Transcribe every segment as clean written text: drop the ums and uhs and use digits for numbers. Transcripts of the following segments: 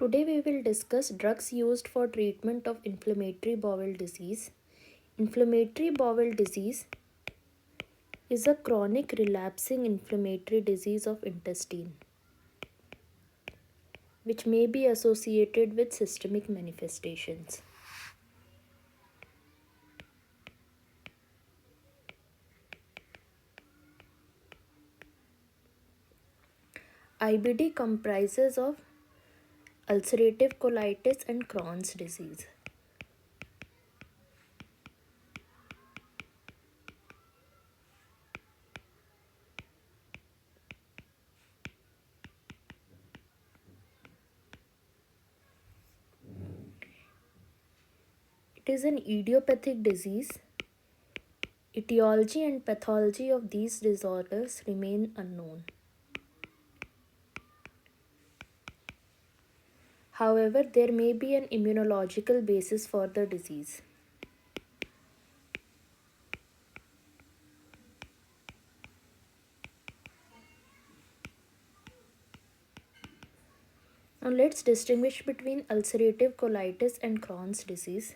Today we will discuss drugs used for treatment of inflammatory bowel disease. Inflammatory bowel disease is a chronic relapsing inflammatory disease of intestine which may be associated with systemic manifestations. IBD comprises of ulcerative colitis and Crohn's disease. It is an idiopathic disease. Etiology and pathology of these disorders remain unknown. However, there may be an immunological basis for the disease. Now let's distinguish between ulcerative colitis and Crohn's disease.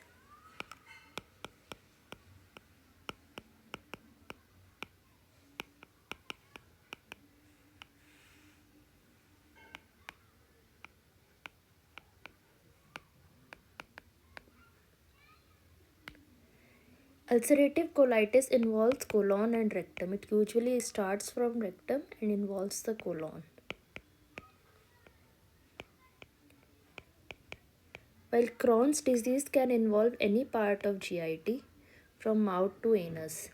Ulcerative colitis involves colon and rectum. It usually starts from rectum and involves the colon. While Crohn's disease can involve any part of GIT from mouth to anus.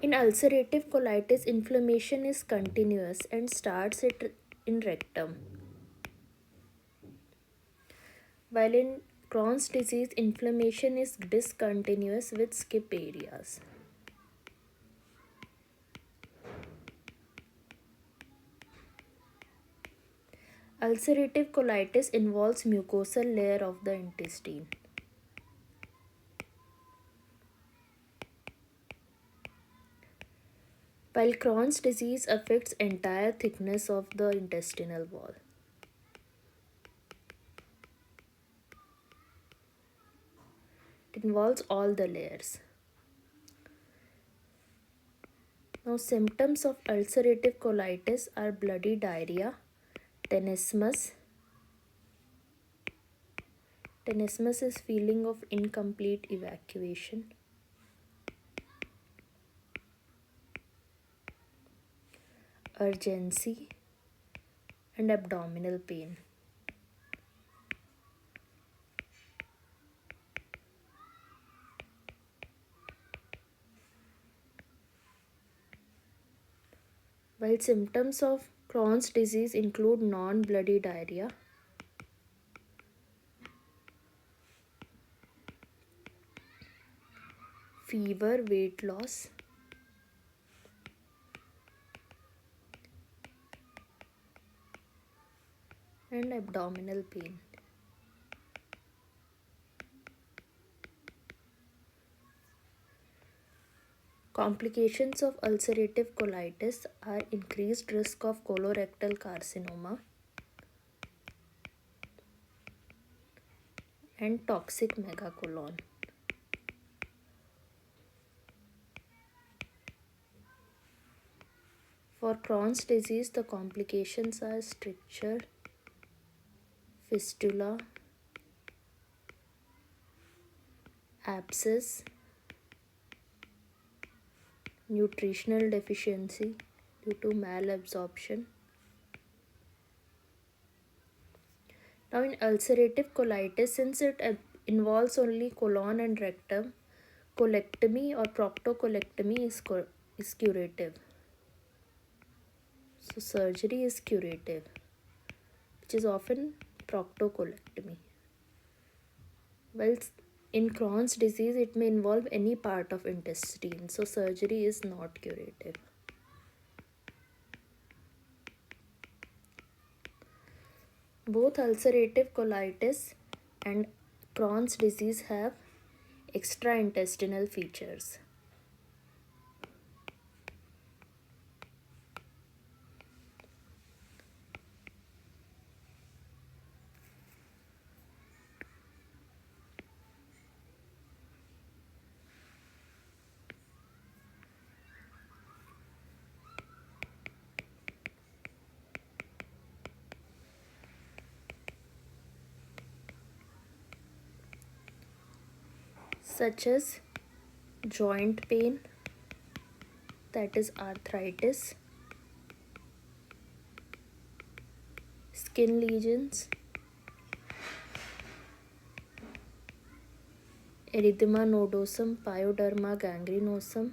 In ulcerative colitis, inflammation is continuous and starts in rectum. While in Crohn's disease, inflammation is discontinuous with skip areas. Ulcerative colitis involves mucosal layer of the intestine. While Crohn's disease affects entire thickness of the intestinal wall. It involves all the layers. Now, symptoms of ulcerative colitis are bloody diarrhea, tenesmus. Tenesmus is feeling of incomplete evacuation. Urgency and abdominal pain. While symptoms of Crohn's disease include non-bloody diarrhea, fever, weight loss, and abdominal pain. Complications of ulcerative colitis are increased risk of colorectal carcinoma and toxic megacolon. For Crohn's disease, the complications are stricture, fistula, abscess, nutritional deficiency due to malabsorption. Now in ulcerative colitis, since it involves only colon and rectum, colectomy or proctocolectomy is curative. So surgery is curative, which is often proctocolectomy. Well, in Crohn's disease, it may involve any part of intestine, so surgery is not curative. Both ulcerative colitis and Crohn's disease have extraintestinal features. Such as joint pain, that is arthritis, skin lesions, erythema nodosum, pyoderma gangrenosum,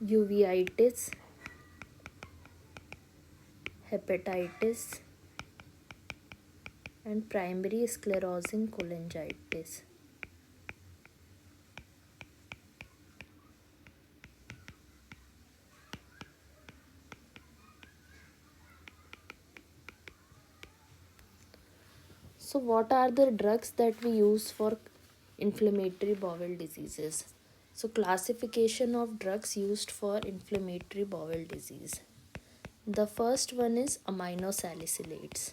uveitis, hepatitis, and primary sclerosing cholangitis. So, what are the drugs that we use for inflammatory bowel diseases? So, classification of drugs used for inflammatory bowel disease. The first one is aminosalicylates.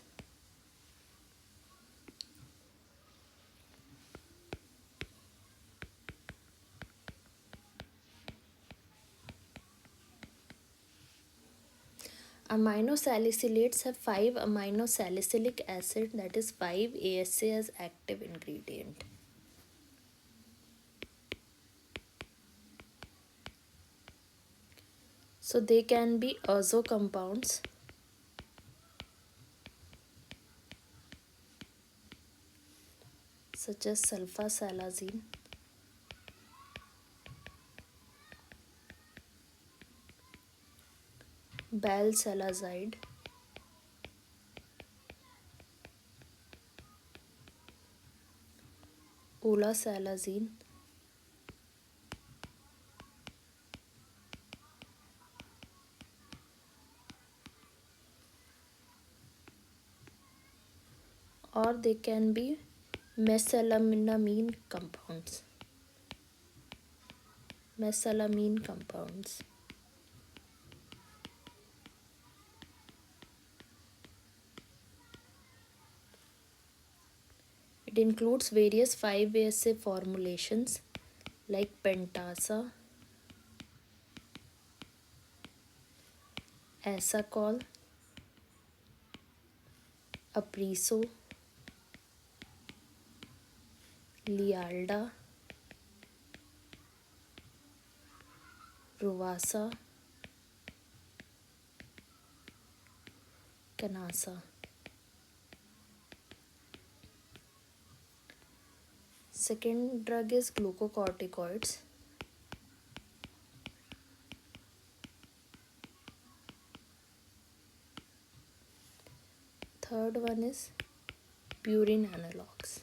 Aminosalicylates have 5 aminosalicylic acid, that is 5 ASA as active ingredient. So they can be azo compounds, such as sulfasalazine, balsalazide, olasalazine, or they can be mesalamine compounds. Mesalamine compounds. It includes various 5-ASA formulations like pentasa, asacol, apriso, lialda, ruvasa, canasa. Second drug is glucocorticoids. Third one is purine analogs.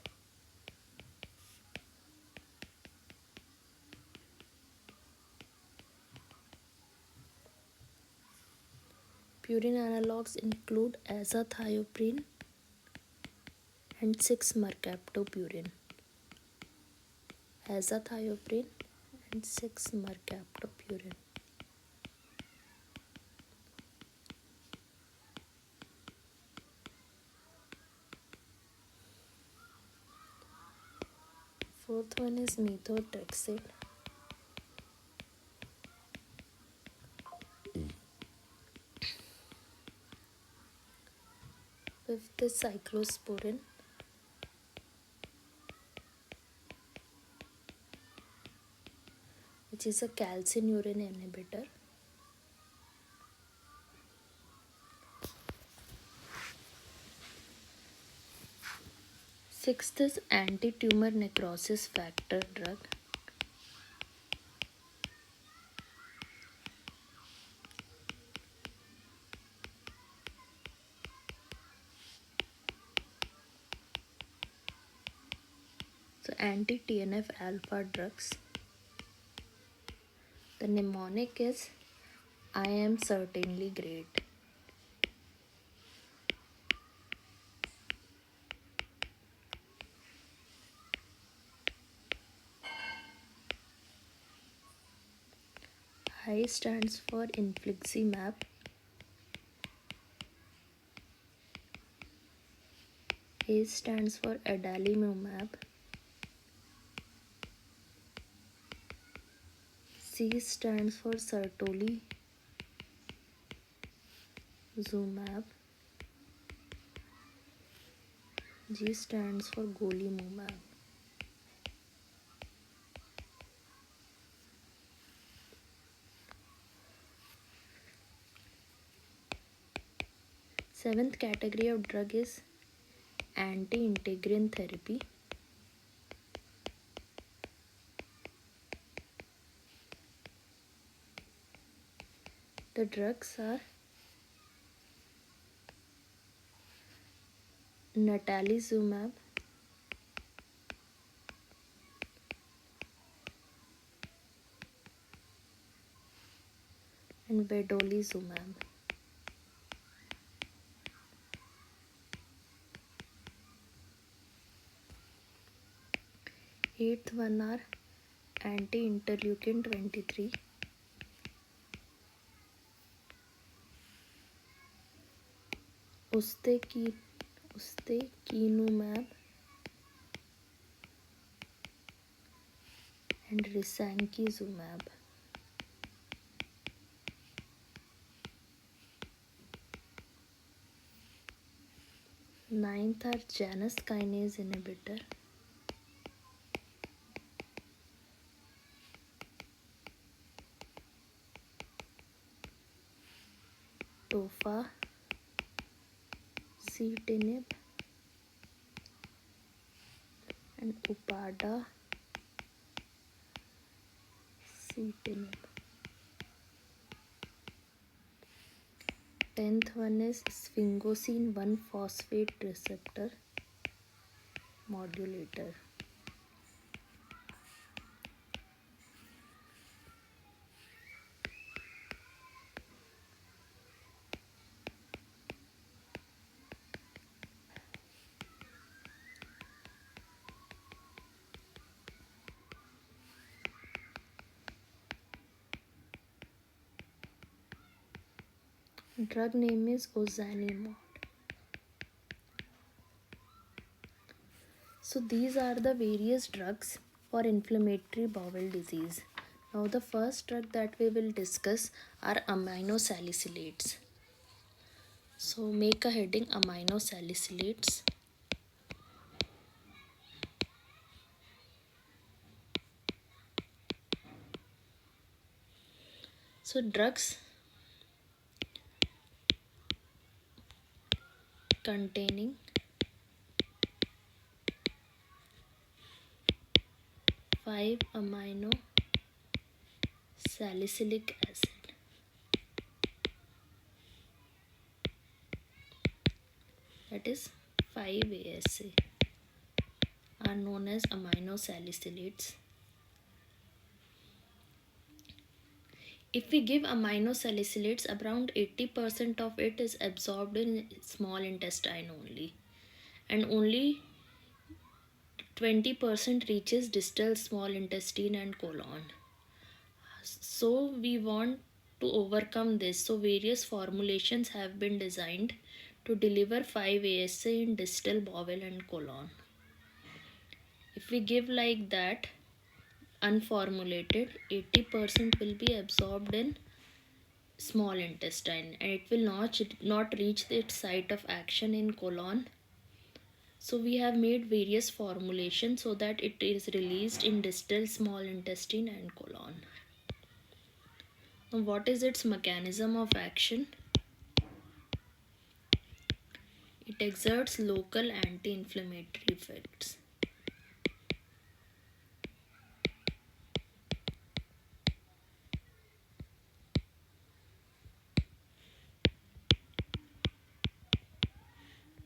Purine analogs include azathioprine and 6-mercaptopurine. Azathioprine and 6-mercaptopurine. Fourth one is methotrexate. Fifth is cyclosporin. Which is a calcineurin inhibitor. Sixth is anti-tumor necrosis factor drug. anti-TNF alpha drugs. The mnemonic is I am certainly great. I stands for infliximab. A stands for adalimumab. C stands for sertolizumab. G stands for golimumab. Seventh category of drug is anti-integrin therapy. The drugs are natalizumab and vedolizumab. Eighth one are anti-interleukin 23. Ustekinumab and risankizumab. Ninth are Janus kinase inhibitor. Tofacitinib and upadacitinib. 10th one is sphingosine 1-phosphate receptor modulator. Drug name is ozanimod. So these are the various drugs for inflammatory bowel disease. Now the first drug that we will discuss are aminosalicylates. So make a heading aminosalicylates. So drugs containing 5-amino salicylic acid. That is 5-ASA are known as aminosalicylates. If we give aminosalicylates, around 80% of it is absorbed in small intestine only, and only 20% reaches distal small intestine and colon. So we want to overcome this. So various formulations have been designed to deliver 5-ASA in distal bowel and colon. If we give like that, unformulated, 80% will be absorbed in small intestine and it will not reach its site of action in colon. So we have made various formulations so that it is released in distal small intestine and colon. Now what is its mechanism of action? It exerts local anti-inflammatory effects.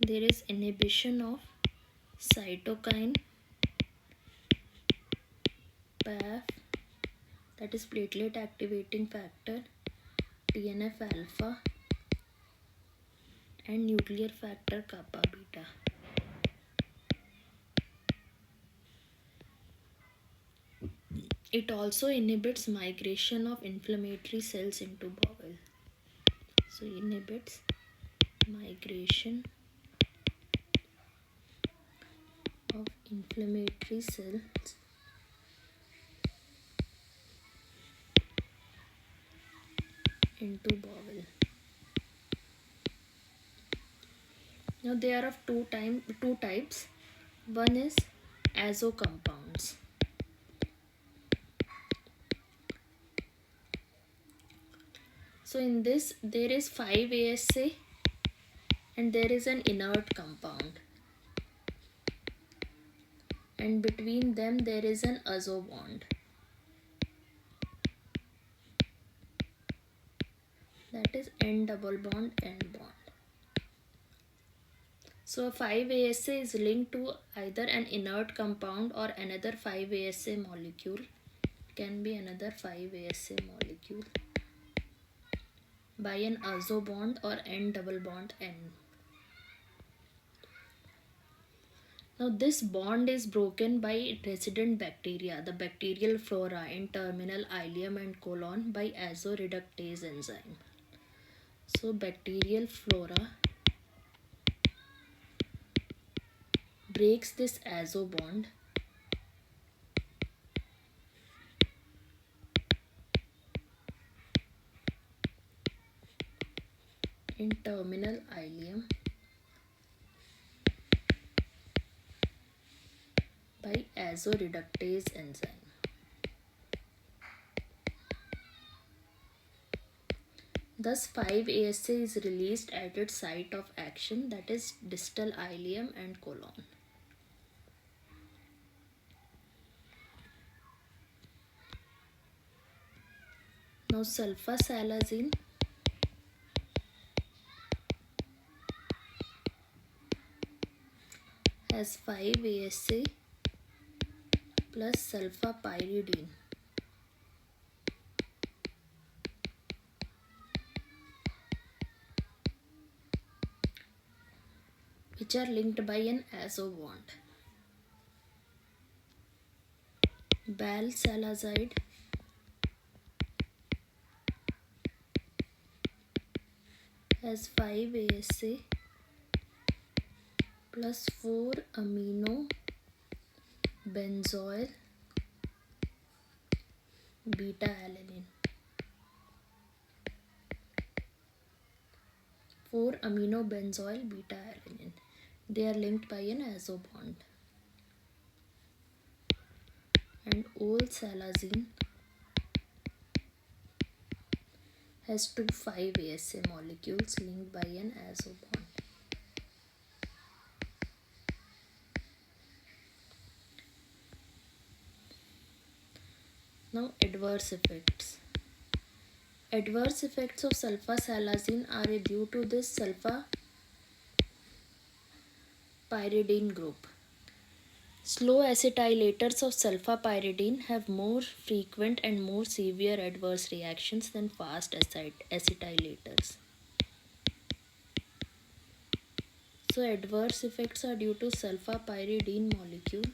There is inhibition of cytokine PAF, that is platelet activating factor, TNF alpha, and nuclear factor kappa beta. It also inhibits migration of inflammatory cells into bowel. So inhibits migration of inflammatory cells into bowel. Now they are of two types. One is azo compounds. So in this there is 5-ASA and there is an inert compound, and between them there is an azo bond. That is N double bond N bond. So 5-ASA is linked to either an inert compound or another 5-ASA molecule. It can be another 5-ASA molecule by an azo bond or N double bond N. Now this bond is broken by resident bacteria, the bacterial flora in terminal ileum and colon, by azo reductase enzyme. So bacterial flora breaks this azo bond in terminal ileum by azo reductase enzyme. Thus 5-ASA is released at its site of action, that is distal ileum and colon. Now sulfasalazine has 5-ASA plus sulfapyridine, which are linked by an azo bond. Balsalazide has 5-ASA plus 4-amino benzoyl beta alanine. 4-amino benzoyl beta alanine. They are linked by an azo bond. And olsalazine has two 5-ASA molecules linked by an azo bond. Now adverse effects. Adverse effects of sulfasalazine are due to this sulfapyridine group. Slow acetylators of sulfapyridine have more frequent and more severe adverse reactions than fast acetylators. So adverse effects are due to sulfapyridine molecule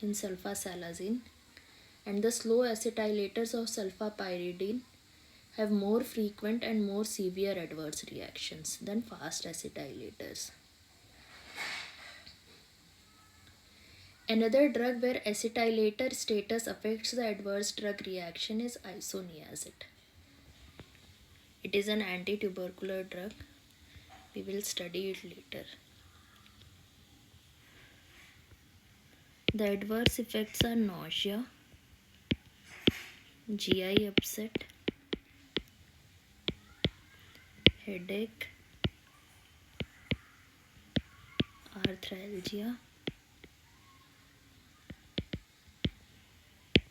in sulfasalazine, and the slow acetylators of sulfapyridine have more frequent and more severe adverse reactions than fast acetylators. Another drug where acetylator status affects the adverse drug reaction is isoniazid. It is an anti-tubercular drug. We will study it later. The adverse effects are nausea, GI upset, headache, arthralgia,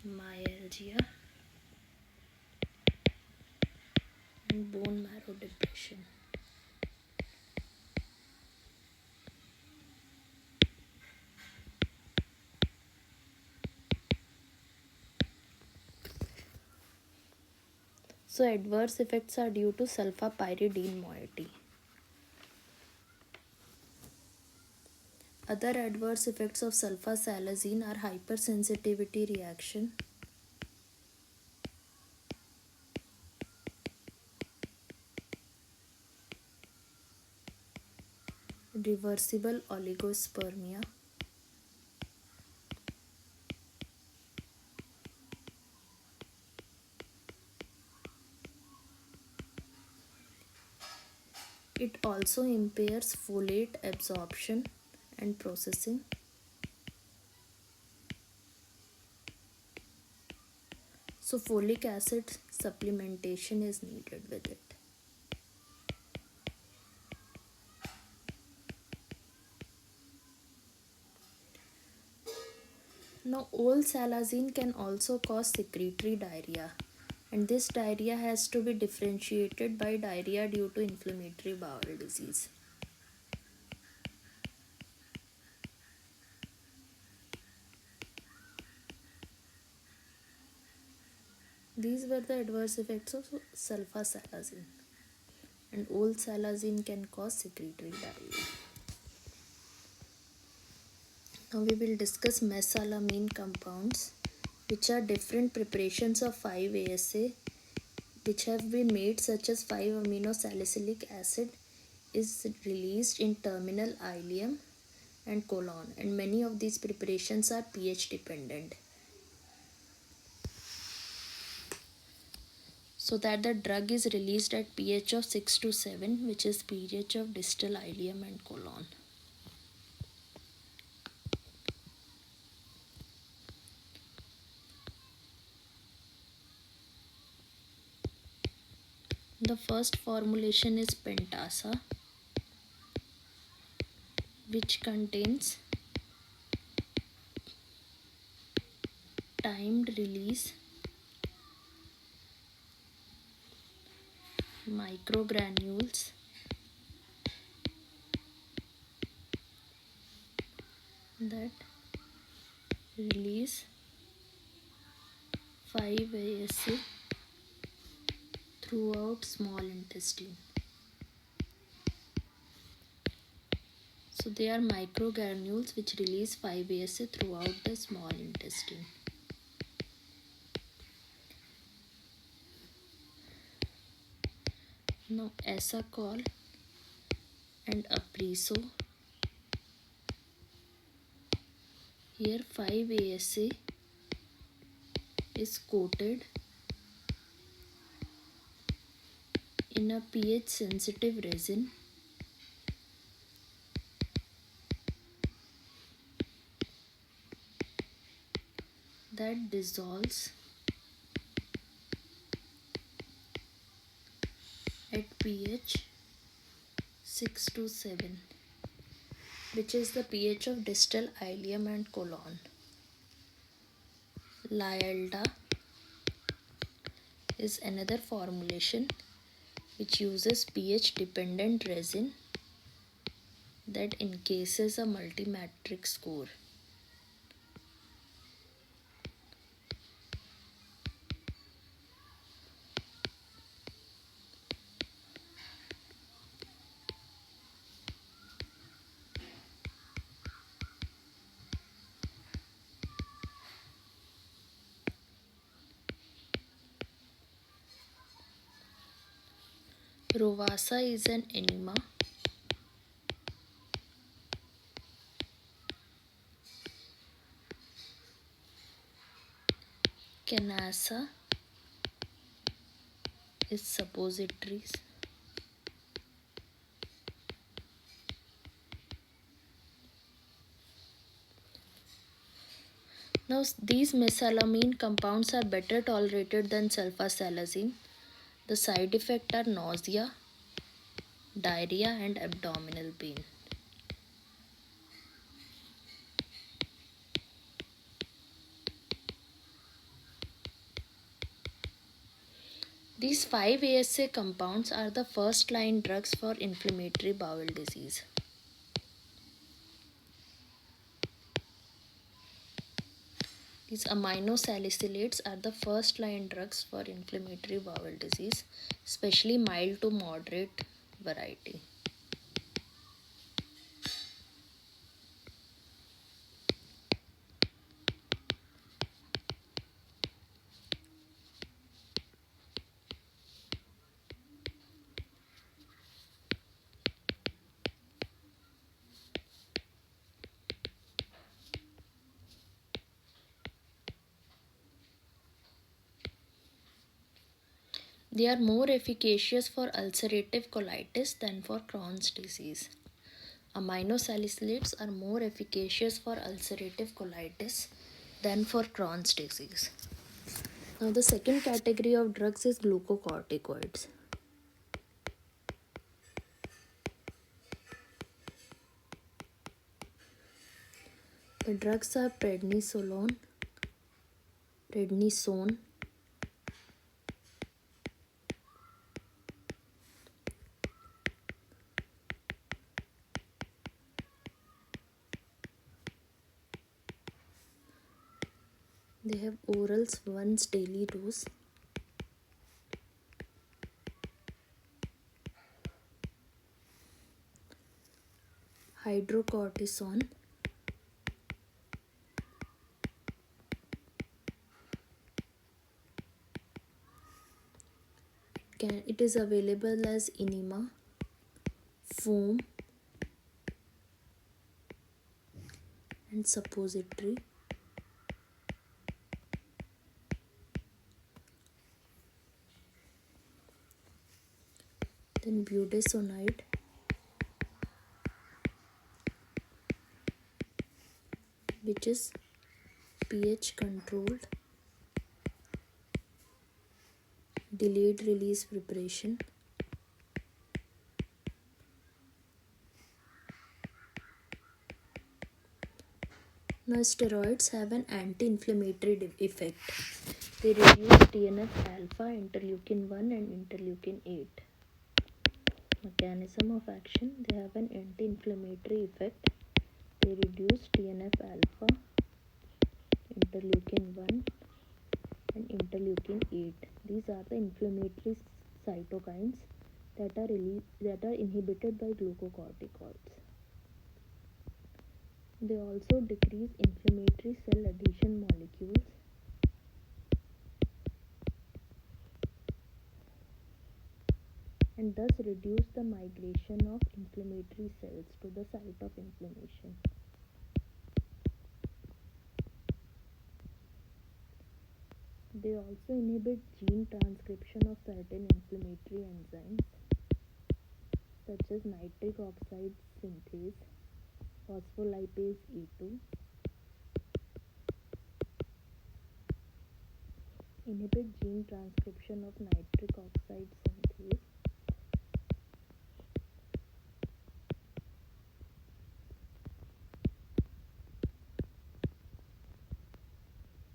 myalgia, and bone marrow depression. So adverse effects are due to sulfapyridine moiety. Other adverse effects of sulfasalazine are hypersensitivity reaction, reversible oligospermia, it also impairs folate absorption and processing. So folic acid supplementation is needed with it. Now olsalazine can also cause secretory diarrhea, and this diarrhea has to be differentiated by diarrhea due to inflammatory bowel disease. These were the adverse effects of sulfasalazine, and olsalazine can cause secretory diarrhea. Now we will discuss mesalamine compounds, which are different preparations of 5-ASA which have been made, such as 5-aminosalicylic acid is released in terminal ileum and colon, and many of these preparations are pH dependent, so that the drug is released at pH of 6 to 7, which is pH of distal ileum and colon. The first formulation is pentasa, which contains timed release microgranules that release 5-ASA throughout small intestine. So they are microgranules which release 5-ASA throughout the small intestine. Now Asacol and Apreso, here 5-ASA is coated in a pH sensitive resin that dissolves at pH 6 to 7, which is the pH of distal ileum and colon. Lialda is another formulation which uses pH dependent resin that encases a multimatrix core. Rovasa is an enema Canasa is suppositories. Now these mesalamine compounds are better tolerated than sulfasalazine. The side effects are nausea, diarrhea and abdominal pain. These 5-ASA compounds are the first line drugs for inflammatory bowel disease. These aminosalicylates are the first line drugs for inflammatory bowel disease, especially mild to moderate variety. They are more efficacious for ulcerative colitis than for Crohn's disease. Aminosalicylates are more efficacious for ulcerative colitis than for Crohn's disease. Now, the second category of drugs is glucocorticoids. The drugs are prednisolone, prednisone, they have orals once daily dose. Hydrocortisone, it is available as enema, foam, and suppository. Then budesonide, which is pH controlled, delayed release preparation. Now, steroids have an anti-inflammatory effect. They reduce TNF alpha, interleukin 1 and interleukin 8. Mechanism of action: they have an anti-inflammatory effect. They reduce TNF alpha, interleukin 1 and interleukin 8. These are the inflammatory cytokines that are inhibited by glucocorticoids. They also decrease inflammatory cell adhesion molecules and thus reduce the migration of inflammatory cells to the site of inflammation. They also inhibit gene transcription of certain inflammatory enzymes such as nitric oxide synthase, phospholipase E2, inhibit gene transcription of nitric oxide synthase,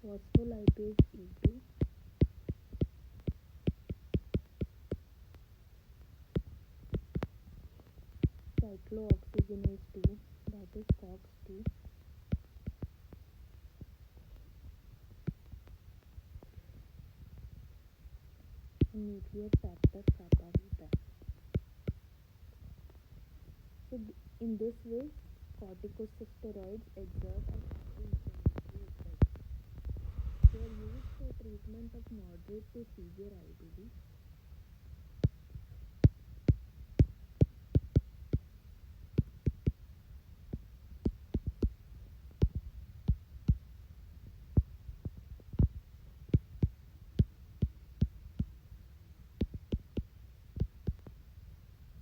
phospholipase E2, cyclooxygenase 2, that is COX2, and nuclear factor kappa beta. So, in this way, corticosteroids exert an anti-inflammatory effect. They are used for treatment of moderate to severe IBD.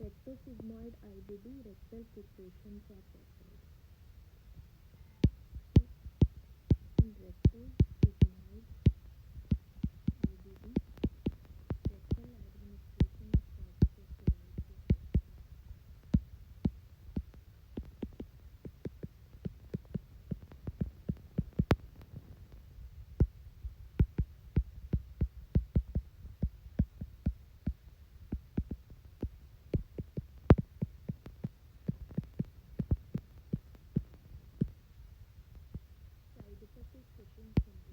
Rectosigmoid IBD, rectal secretions are present. In rectal sigmoid IBD, rectal administration of corticosteroids is present. Side effect is Cushing's syndrome.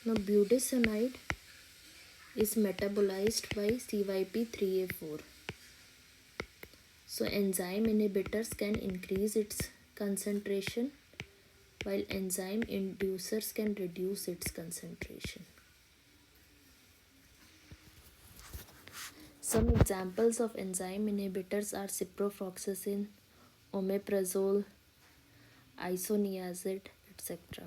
Now budesonide is metabolized by CYP3A4. So enzyme inhibitors can increase its concentration while enzyme inducers can reduce its concentration. Some examples of enzyme inhibitors are ciprofloxacin, omeprazole, isoniazid, etc.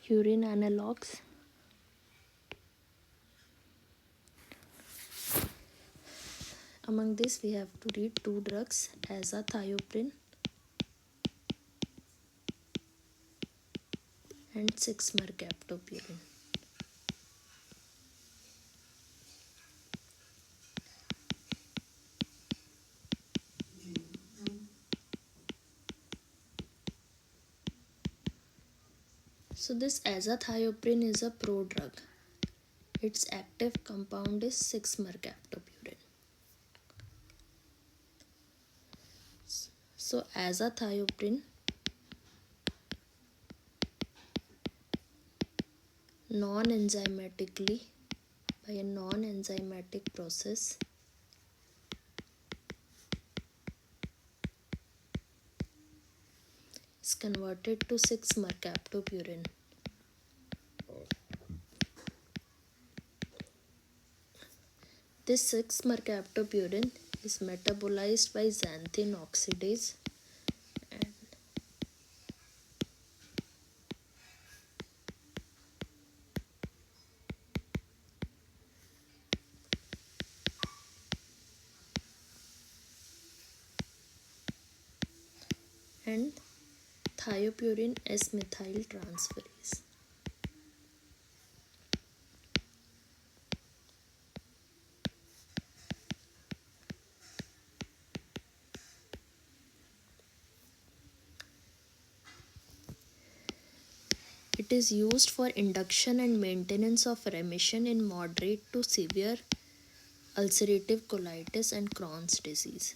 Purine analogs. Among this we have to read two drugs, azathioprine and 6-mercaptopurine. So this azathioprine is a prodrug. Its active compound is 6-mercaptopurine. So azathioprine non-enzymatically, by a non-enzymatic process, is converted to 6-mercaptopurine. This 6-mercaptopurine is metabolized by xanthine oxidase and thiopurine S-methyl transferase. It is used for induction and maintenance of remission in moderate to severe ulcerative colitis and Crohn's disease.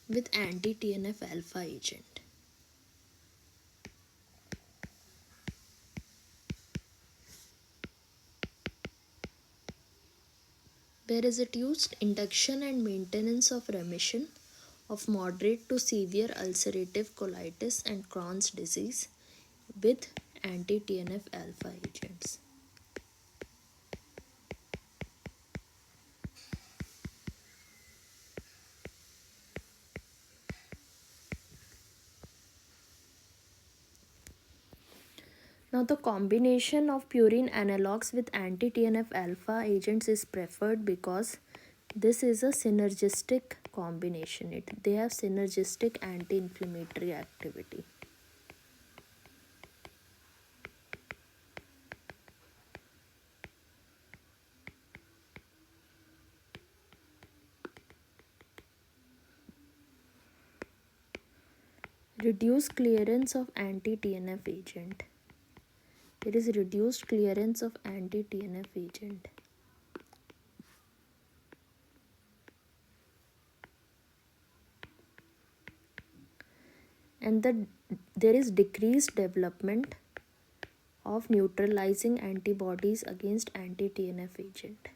With anti-TNF alpha agent. Where is it used? Induction and maintenance of remission of moderate to severe ulcerative colitis and Crohn's disease with anti-TNF alpha agents. Now the combination of purine analogs with anti-TNF alpha agents is preferred because this is a synergistic combination. They have synergistic anti-inflammatory activity. Reduced clearance of anti-TNF agent. There is reduced clearance of anti-TNF agent. And there is decreased development of neutralizing antibodies against anti-TNF agent.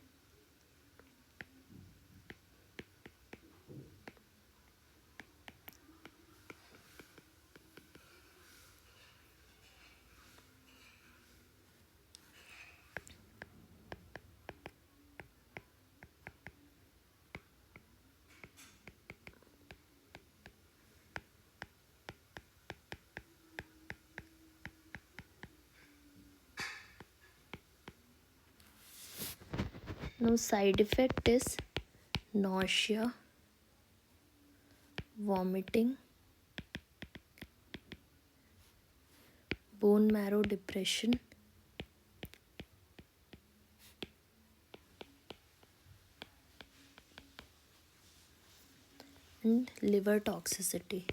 Now side effect is nausea, vomiting, bone marrow depression, and liver toxicity.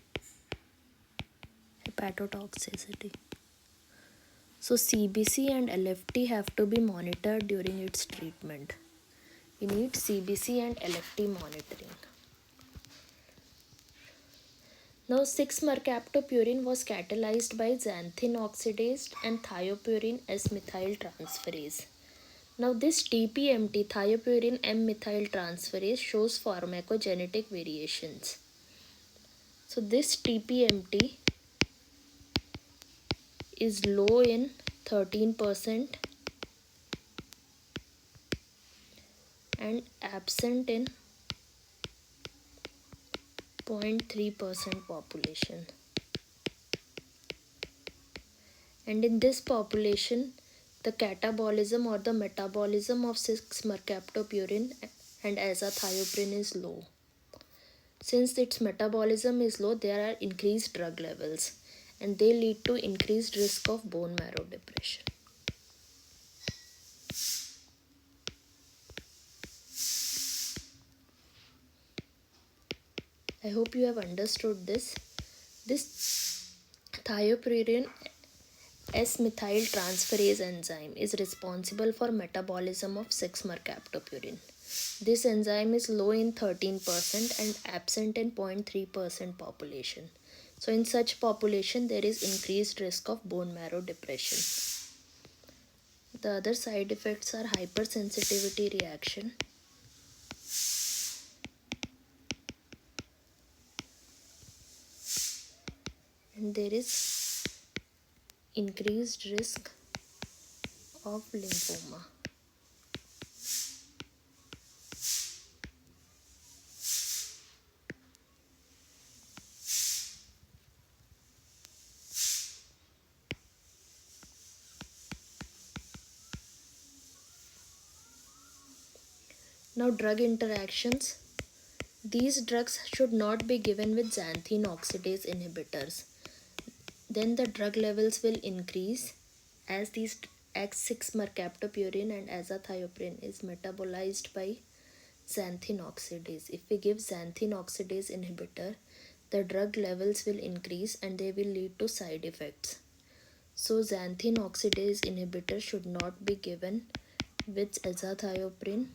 hepatotoxicity. So CBC and LFT have to be monitored during its treatment. We need CBC and LFT monitoring. Now 6-mercaptopurine was catalyzed by xanthine oxidase and thiopurine S-methyltransferase. Now this TPMT, thiopurine M-methyltransferase, shows pharmacogenetic variations. So this TPMT is low in 13% and absent in 0.3% population. And in this population, the catabolism or the metabolism of 6-mercaptopurine and azathioprine is low. Since its metabolism is low, there are increased drug levels and they lead to increased risk of bone marrow depression. I hope you have understood this. This thiopurine S-methyltransferase enzyme is responsible for metabolism of 6-mercaptopurine. This enzyme is low in 13% and absent in 0.3% population. So in such population, there is increased risk of bone marrow depression. The other side effects are hypersensitivity reaction, and there is increased risk of lymphoma. Now drug interactions. These drugs should not be given with xanthine oxidase inhibitors. Then the drug levels will increase as 6-mercaptopurine and azathioprine is metabolized by xanthine oxidase. If we give xanthine oxidase inhibitor, the drug levels will increase and they will lead to side effects. So xanthine oxidase inhibitor should not be given with azathioprine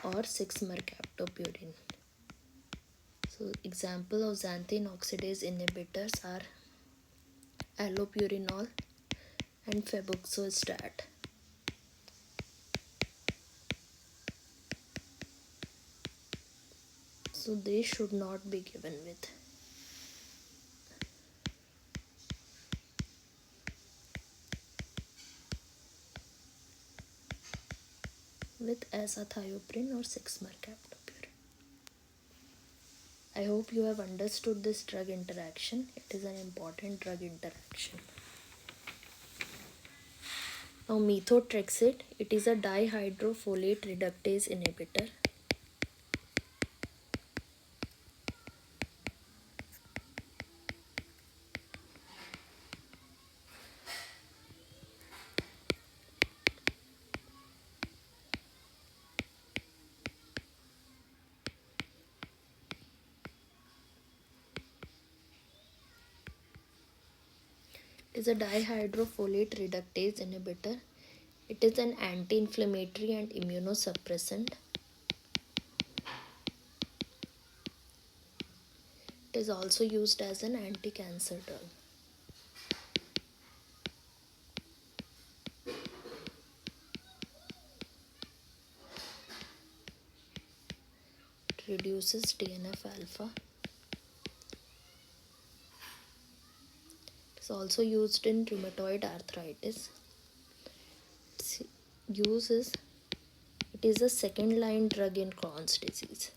or 6-mercaptopurine. So example of xanthine oxidase inhibitors are allopurinol and febuxostat. So they should not be given with azathioprine or 6-mercaptopurine. I hope you have understood this drug interaction. It is an important drug interaction. Now methotrexate, it is a dihydrofolate reductase inhibitor. It is a dihydrofolate reductase inhibitor. It is an anti-inflammatory and immunosuppressant. It is also used as an anti-cancer drug. It reduces TNF-alpha. It is also used in rheumatoid arthritis. It is a second-line drug in Crohn's disease.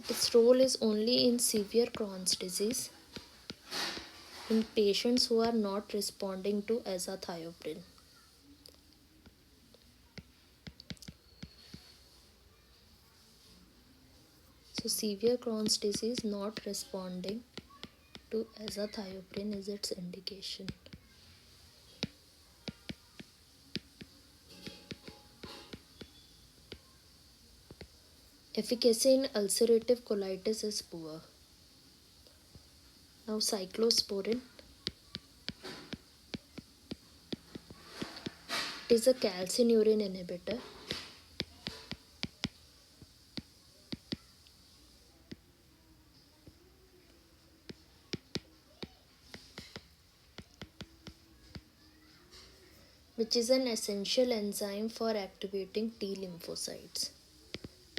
Its role is only in severe Crohn's disease in patients who are not responding to azathioprine. So severe Crohn's disease not responding to azathioprine is its indication. Efficacy in ulcerative colitis is poor. Now cyclosporin, it is a calcineurin inhibitor. Which is an essential enzyme for activating T lymphocytes.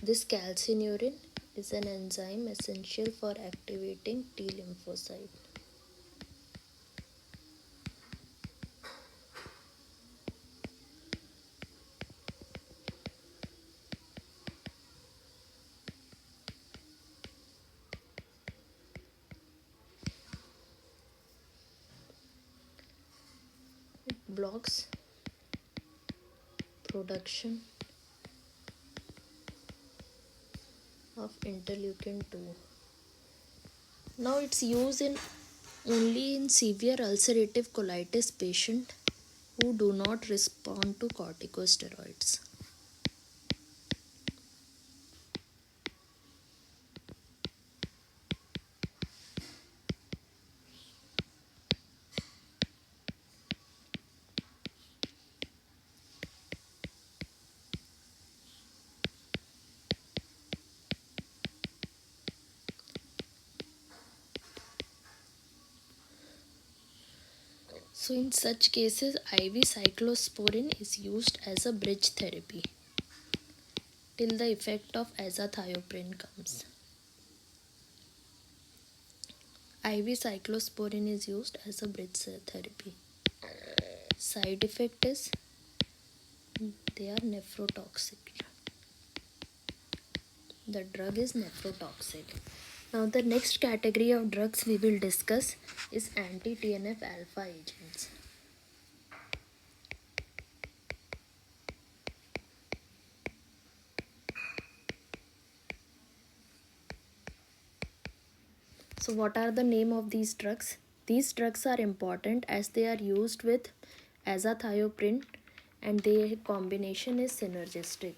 This calcineurin is an enzyme essential for activating T lymphocyte. It blocks production of interleukin 2. Now it's used in only in severe ulcerative colitis patient who do not respond to corticosteroids. So in such cases, IV cyclosporin is used as a bridge therapy till the effect of azathioprine comes. IV cyclosporin is used as a bridge therapy. Side effect is they are nephrotoxic. The drug is nephrotoxic. Now the next category of drugs we will discuss is anti-TNF alpha agents. So what are the name of these drugs? These drugs are important as they are used with azathioprine and their combination is synergistic.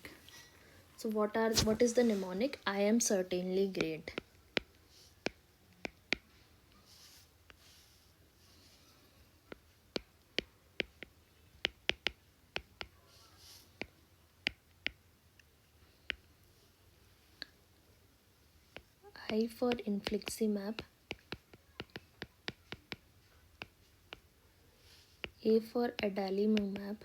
So what is the mnemonic? I am certainly great. I for infliximab, A for adalimumab,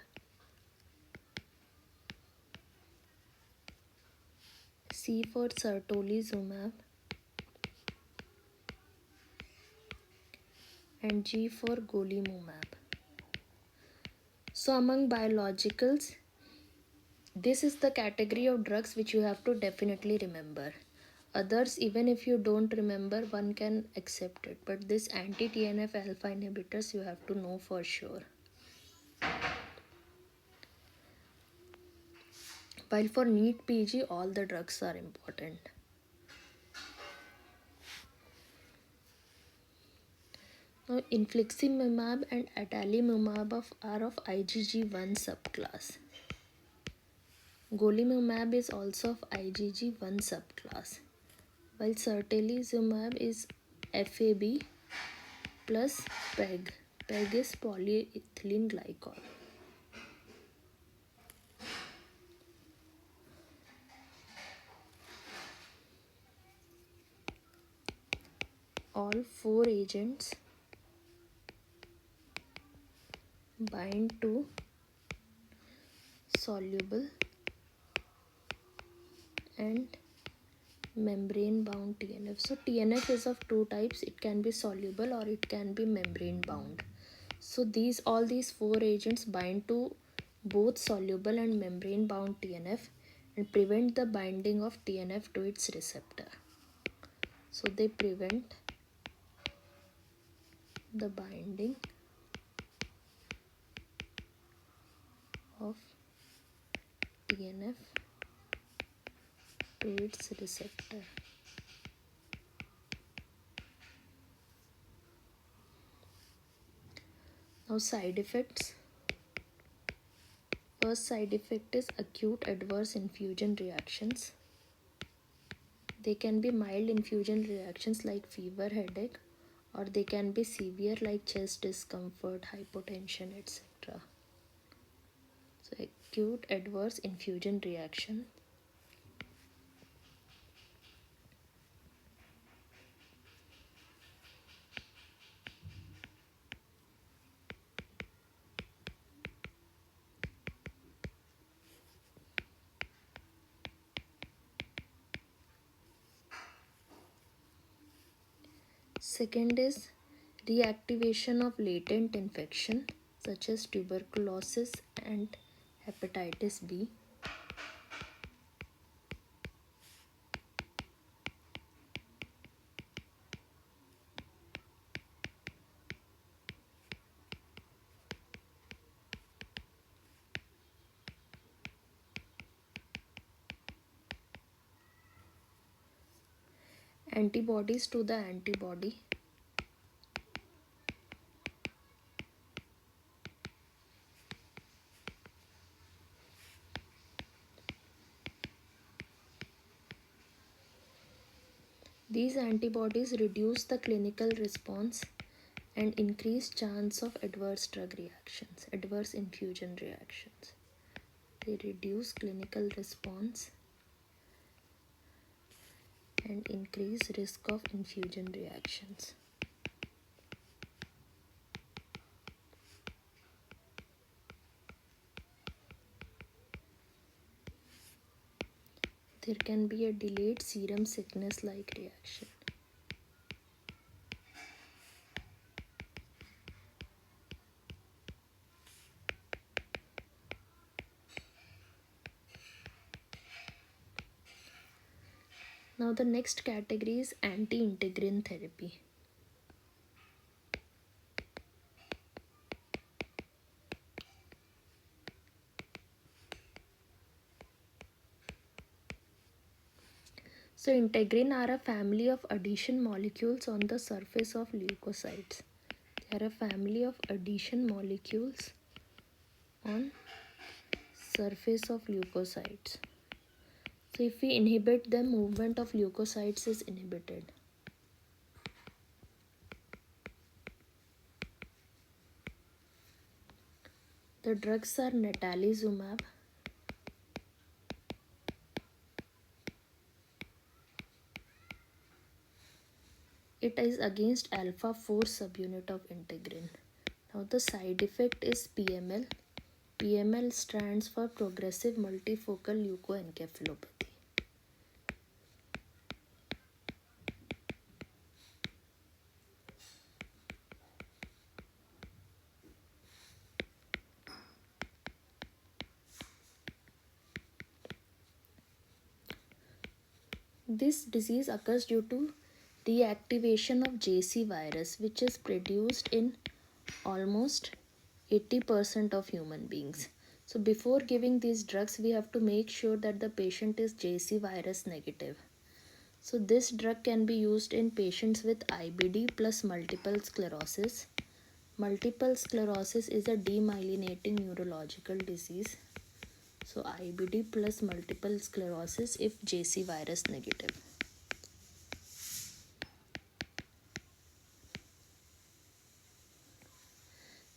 C for certolizumab, and G for golimumab. So among biologicals, this is the category of drugs which you have to definitely remember. Others, even if you don't remember, one can accept it. But this anti-TNF alpha inhibitors you have to know for sure. While for NEET PG, all the drugs are important. Now, infliximab and adalimumab are of IgG1 subclass. Golimumab is also of IgG1 subclass, while certolizumab is FAB plus PEG. PEG is polyethylene glycol. All four agents bind to soluble and membrane bound TNF. So TNF is of two types. It can be soluble or it can be membrane bound. So all these four agents bind to both soluble and membrane bound TNF and prevent the binding of TNF to its receptor. So they prevent the binding of TNF to its receptor. Now side effects. First side effect is acute adverse infusion reactions. They can be mild infusion reactions like fever, headache, or they can be severe like chest discomfort, hypotension, etc. So acute adverse infusion reaction. Second is reactivation of latent infection such as tuberculosis and hepatitis B. Antibodies to the antibody. These antibodies reduce the clinical response and increase chance of adverse drug reactions, adverse infusion reactions. They reduce clinical response and increase risk of infusion reactions. There can be a delayed serum sickness like reaction. Now the next category is anti-integrin therapy. So integrin are a family of adhesion molecules on the surface of leukocytes. They are a family of adhesion molecules on surface of leukocytes. So if we inhibit them, movement of leukocytes is inhibited. The drugs are natalizumab, it is against alpha 4 subunit of integrin. Now the side effect is PML. PML stands for progressive multifocal leukoencephalopathy. This disease occurs due to reactivation of JC virus, which is produced in almost 80% of human beings. So before giving these drugs, we have to make sure that the patient is JC virus negative. So this drug can be used in patients with IBD plus multiple sclerosis. Multiple sclerosis is a demyelinating neurological disease. So IBD plus multiple sclerosis if JC virus negative.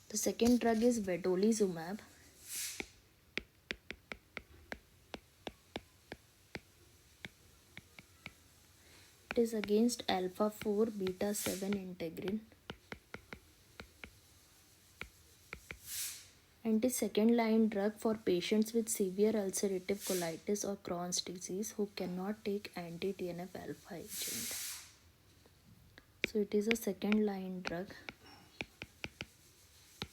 The second drug is vedolizumab. It is against alpha 4 beta 7 integrin. And is second line drug for patients with severe ulcerative colitis or Crohn's disease who cannot take anti-TNF alpha agent. So it is a second line drug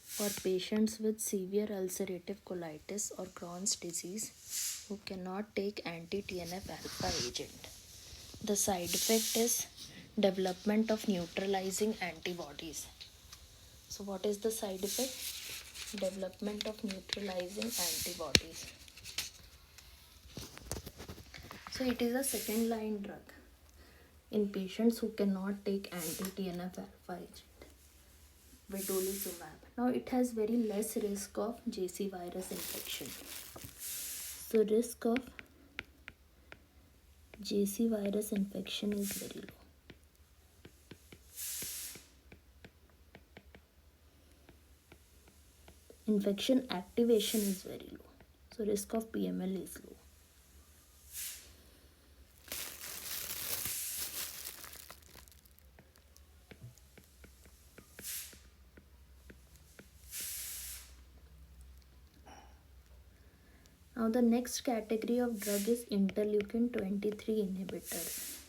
for patients with severe ulcerative colitis or Crohn's disease who cannot take anti-TNF alpha agent. The side effect is development of neutralizing antibodies. So what is the side effect? Development of neutralizing antibodies. So it is a second line drug in patients who cannot take anti-TNF alpha agent, vedolizumab. Now it has very less risk of JC virus infection. So risk of JC virus infection is very low. Infection activation is very low. So risk of PML is low. Now the next category of drug is interleukin 23 inhibitors.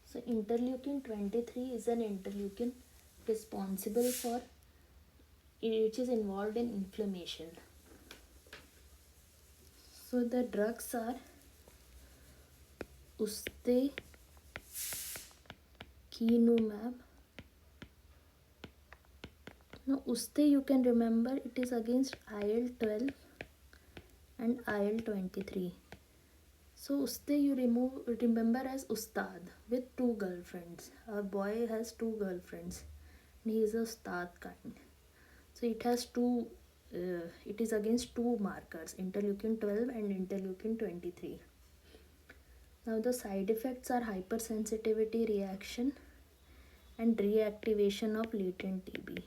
So interleukin 23 is an interleukin responsible for, which is involved in inflammation. So the drugs are ustekinumab. Now uste, you can remember, it is against IL-12 and IL-23. So uste you remember as Ustad with 2 girlfriends. A boy has 2 girlfriends and he is a Ustad kind. So it has it is against 2 markers, interleukin 12 and interleukin 23. Now the side effects are hypersensitivity reaction and reactivation of latent TB.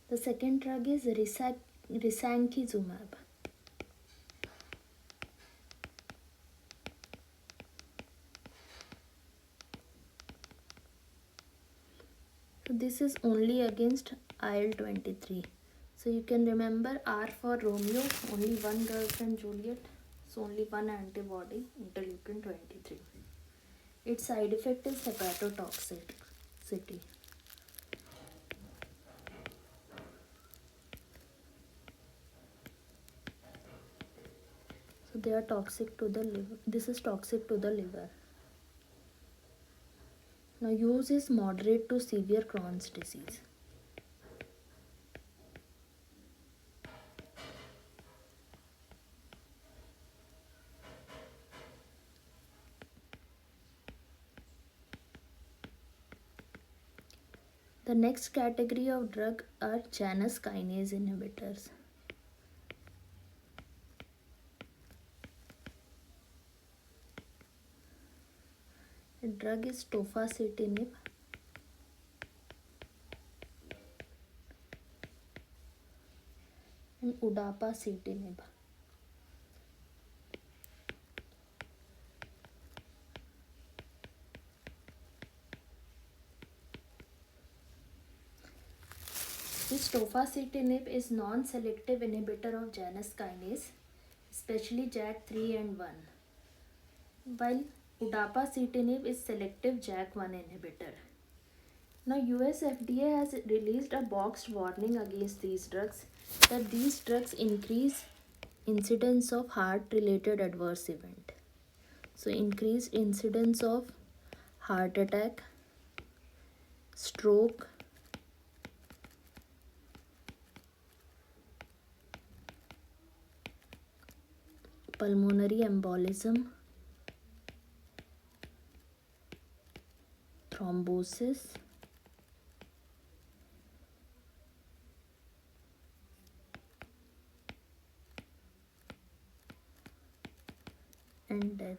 The second drug is risankizumab. So this is only against IL-23. So you can remember R for Romeo, only one girlfriend Juliet, so only one antibody, interleukin 23. Its side effect is hepatotoxicity. So they are toxic to the liver. This is toxic to the liver. Now use is moderate to severe Crohn's disease. The next category of drug are Janus kinase inhibitors. The drug is tofacitinib and udapacitinib. This tofacitinib is non-selective inhibitor of Janus kinase, especially JAK3 and 1, while udapacitinib is selective JAK1 inhibitor. Now US FDA has released a boxed warning against these drugs, that these drugs increase incidence of heart-related adverse event. So increased incidence of heart attack, stroke, pulmonary embolism, thrombosis, and death.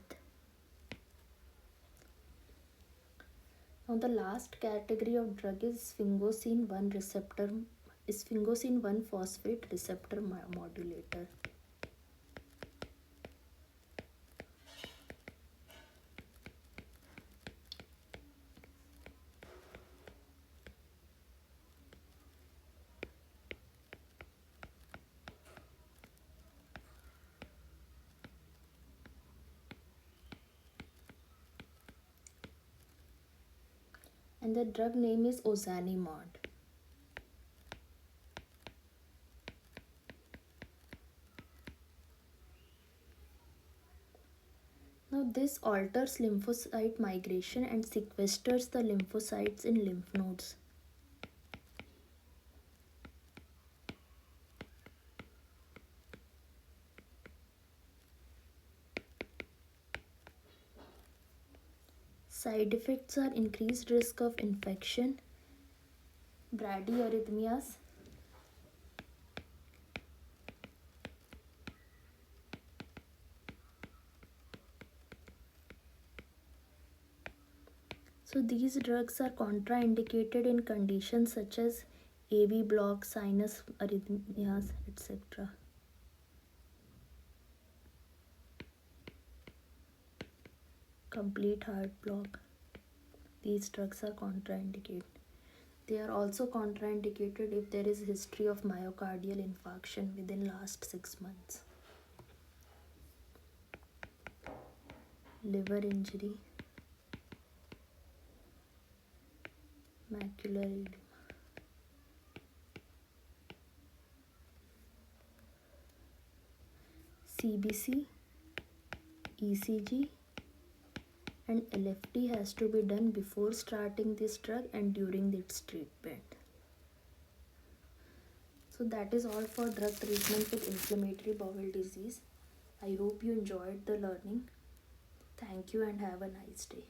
Now the last category of drug is sphingosine 1 phosphate receptor modulator. And the drug name is ozanimod. Now this alters lymphocyte migration and sequesters the lymphocytes in lymph nodes. Side effects are increased risk of infection, bradyarrhythmias, so these drugs are contraindicated in conditions such as AV block, sinus arrhythmias, etc. Complete heart block. These drugs are contraindicated. They are also contraindicated if there is history of myocardial infarction within last 6 months. Liver injury, macular edema. CBC, ECG and LFT has to be done before starting this drug and during its treatment. So that is all for drug treatment with inflammatory bowel disease. I hope you enjoyed the learning. Thank you and have a nice day.